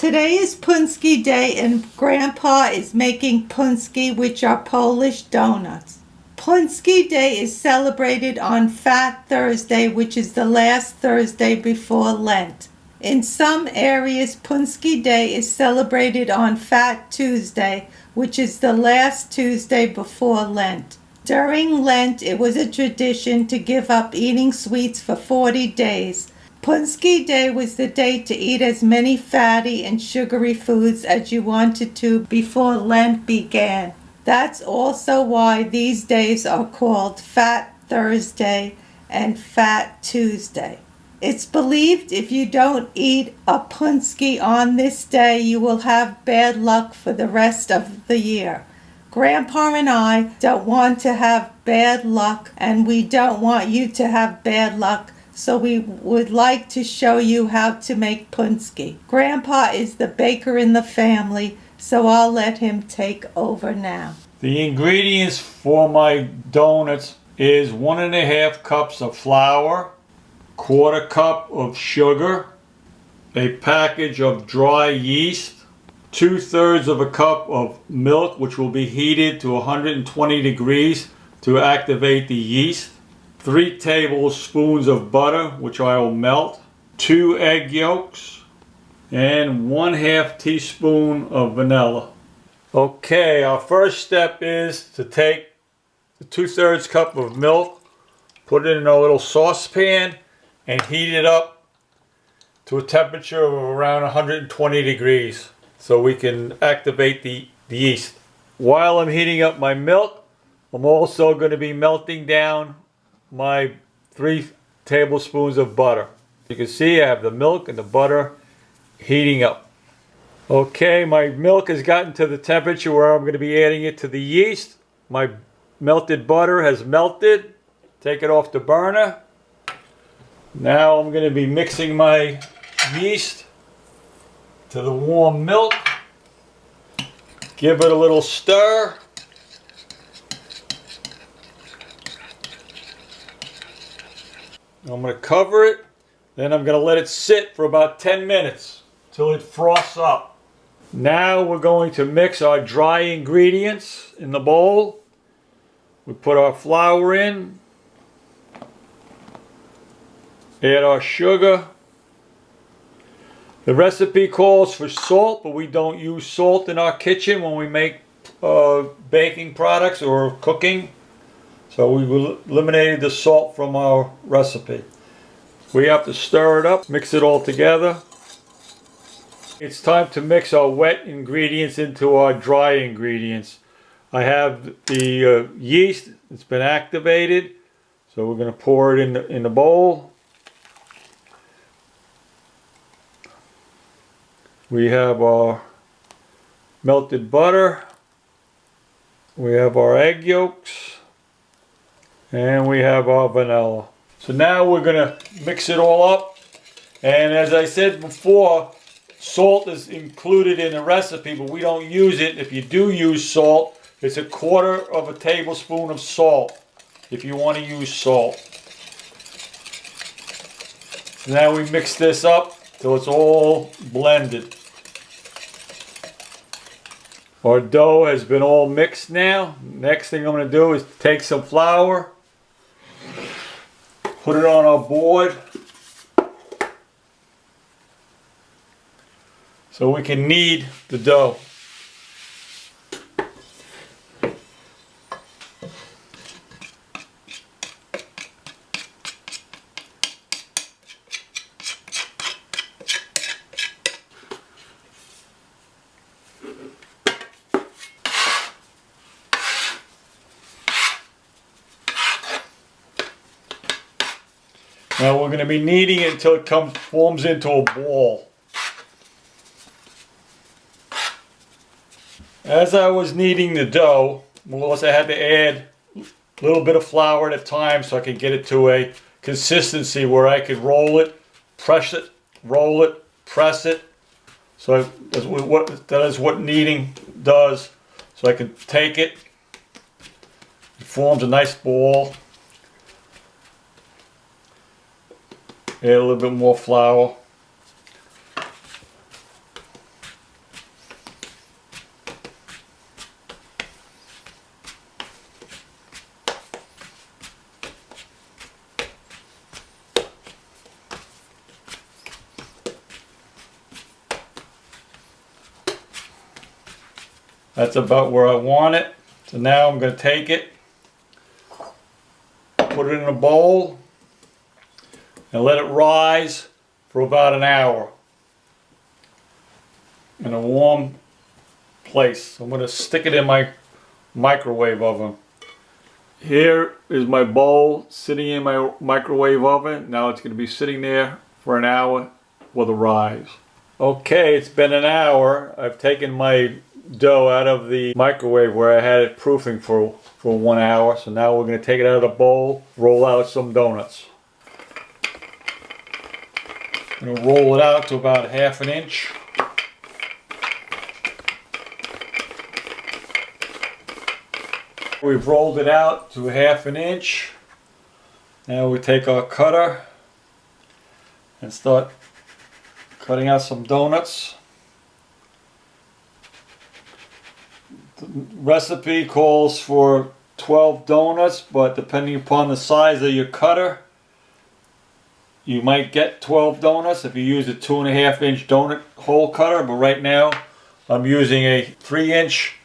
Today is Pączki Day and Grandpa is making pączki, which are Polish donuts. Pączki Day is celebrated on Fat Thursday, which is the last Thursday before Lent. In some areas, Pączki Day is celebrated on Fat Tuesday, which is the last Tuesday before Lent. During Lent, it was a tradition to give up eating sweets for 40 days. Pączki Day was the day to eat as many fatty and sugary foods as you wanted to before Lent began. That's also why these days are called Fat Thursday and Fat Tuesday. It's believed if you don't eat a pączki on this day, you will have bad luck for the rest of the year. Grandpa and I don't want to have bad luck, and we don't want you to have bad luck. So we would like to show you how to make pączki. Grandpa is the baker in the family, so I'll let him take over now. The ingredients for my donuts is 1.5 cups of flour, 1/4 cup of sugar, a package of dry yeast, 2/3 of a cup of milk, which will be heated to 120 degrees to activate the yeast, 3 tablespoons of butter, which I will melt, 2 egg yolks, and 1/2 teaspoon of vanilla. Okay, our first step is to take the 2/3 cup of milk, put it in a little saucepan, and heat it up to a temperature of around 120 degrees so we can activate the yeast. While I'm heating up my milk, I'm also going to be melting down my 3 tablespoons of butter. You can see I have the milk and the butter heating up. Okay, my milk has gotten to the temperature where I'm going to be adding it to the yeast. My melted butter has melted. Take it off the burner. Now I'm going to be mixing my yeast to the warm milk. Give it a little stir. I'm going to cover it, then I'm going to let it sit for about 10 minutes till it froths up. Now we're going to mix our dry ingredients in the bowl. We put our flour in, add our sugar. The recipe calls for salt, but we don't use salt in our kitchen when we make baking products or cooking. So we've eliminated the salt from our recipe. We have to stir it up, mix it all together. It's time to mix our wet ingredients into our dry ingredients. I have the yeast, it's been activated. So we're going to pour it in the bowl. We have our melted butter. We have our egg yolks. And we have our vanilla. So now we're going to mix it all up. And as I said before, salt is included in the recipe, but we don't use it. If you do use salt, it's 1/4 tablespoon of salt if you want to use salt. Now we mix this up till it's all blended. Our dough has been all mixed now. Next thing I'm going to do is take some flour, put it on our board so we can knead the dough. Now we're going to be kneading it until it forms into a ball. As I was kneading the dough, I had to add a little bit of flour at a time so I could get it to a consistency where I could roll it, press it, roll it, press it. So that is what kneading does. So I can take it, it forms a nice ball. Add a little bit more flour. That's about where I want it. So now I'm going to take it, put it in a bowl, and let it rise for about an hour in a warm place. I'm going to stick it in my microwave oven. Here is my bowl sitting in my microwave oven. Now it's going to be sitting there for an hour for the rise. Okay, it's been an hour. I've taken my dough out of the microwave where I had it proofing for 1 hour. So now we're going to take it out of the bowl, roll out some donuts. I'm going to roll it out to about 1/2 inch. We've rolled it out to 1/2 inch. Now we take our cutter and start cutting out some donuts. The recipe calls for 12 donuts, but depending upon the size of your cutter, you might get 12 donuts if you use a 2.5 inch donut hole cutter. But right now I'm using a 3-inch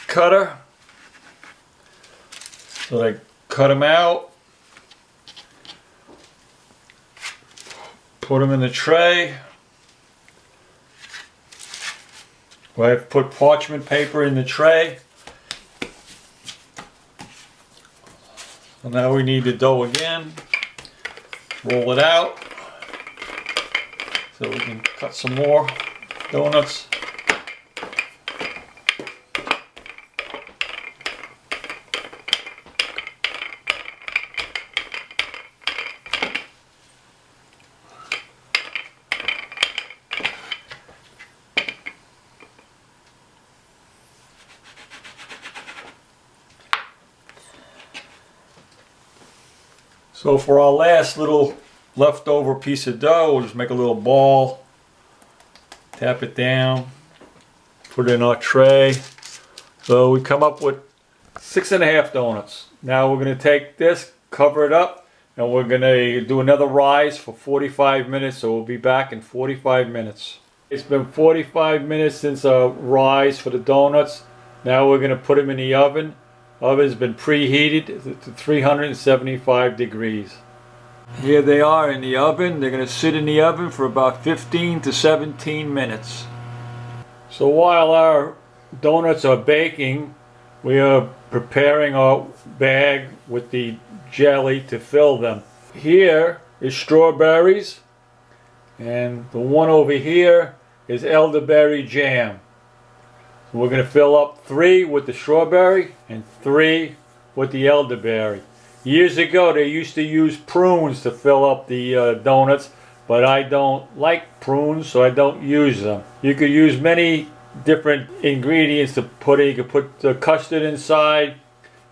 cutter. So I cut them out, put them in the tray. I've put parchment paper in the tray. So now we need the dough again. Roll it out so we can cut some more donuts. So for our last little leftover piece of dough, we'll just make a little ball, tap it down, put it in our tray. So we come up with 6.5 donuts. Now we're going to take this, cover it up, and we're going to do another rise for 45 minutes. So we'll be back in 45 minutes. It's been 45 minutes since our rise for the donuts. Now we're going to put them in the oven. Oven's been preheated to 375 degrees. Here they are in the oven. They're going to sit in the oven for about 15 to 17 minutes. So while our donuts are baking, we are preparing our bag with the jelly to fill them. Here is strawberries, and the one over here is elderberry jam. We're going to fill up 3 with the strawberry and 3 with the elderberry. Years ago they used to use prunes to fill up the donuts, but I don't like prunes, so I don't use them. You could use many different ingredients to put in. You could put the custard inside,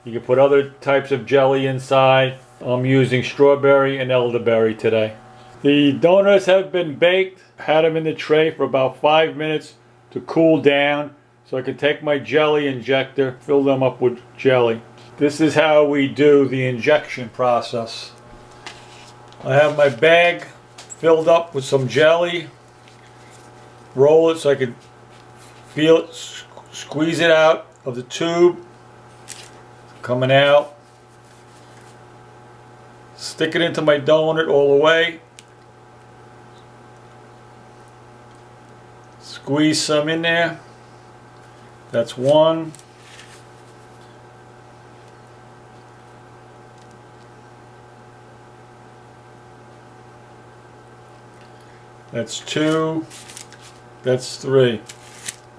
you could put other types of jelly inside. I'm using strawberry and elderberry today. The donuts have been baked. Had them in the tray for about 5 minutes to cool down, so I can take my jelly injector, fill them up with jelly. This is how we do the injection process. I have my bag filled up with some jelly. Roll it so I can feel it, squeeze it out of the tube. Coming out. Stick it into my donut all the way. Squeeze some in there. That's 1. That's 2. That's 3.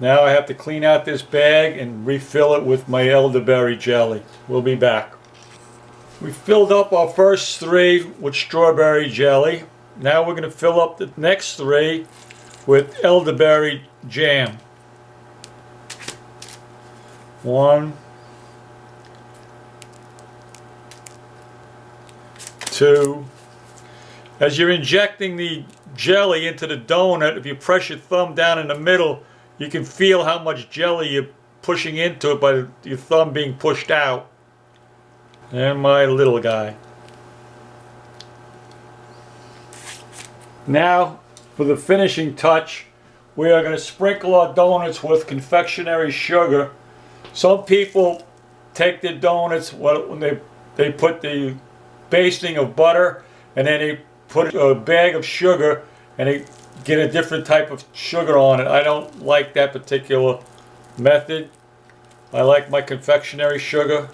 Now I have to clean out this bag and refill it with my elderberry jelly. We'll be back. We filled up our first 3 with strawberry jelly. Now we're going to fill up the next 3 with elderberry jam. 1, 2. As you're injecting the jelly into the donut, if you press your thumb down in the middle, you can feel how much jelly you're pushing into it by your thumb being pushed out. And my little guy. Now, for the finishing touch, we are going to sprinkle our donuts with confectionery sugar. Some people take their donuts when they put the basting of butter, and then they put a bag of sugar and they get a different type of sugar on it. I don't like that particular method. I like my confectionery sugar.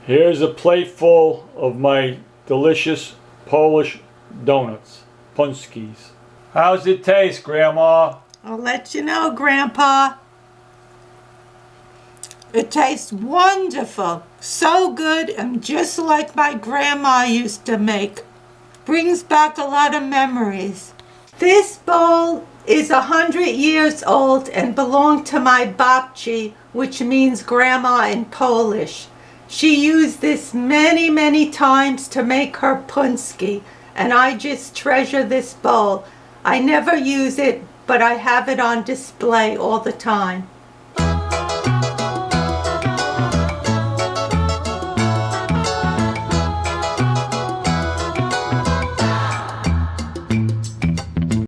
Here's a plate full of my delicious Polish donuts, Pączkis. How's it taste, Grandma? I'll let you know, Grandpa. It tastes wonderful. So good and just like my grandma used to make. Brings back a lot of memories. This bowl is 100 years old and belonged to my babci, which means grandma in Polish. She used this many, many times to make her pączki, and I just treasure this bowl. I never use it, but I have it on display all the time.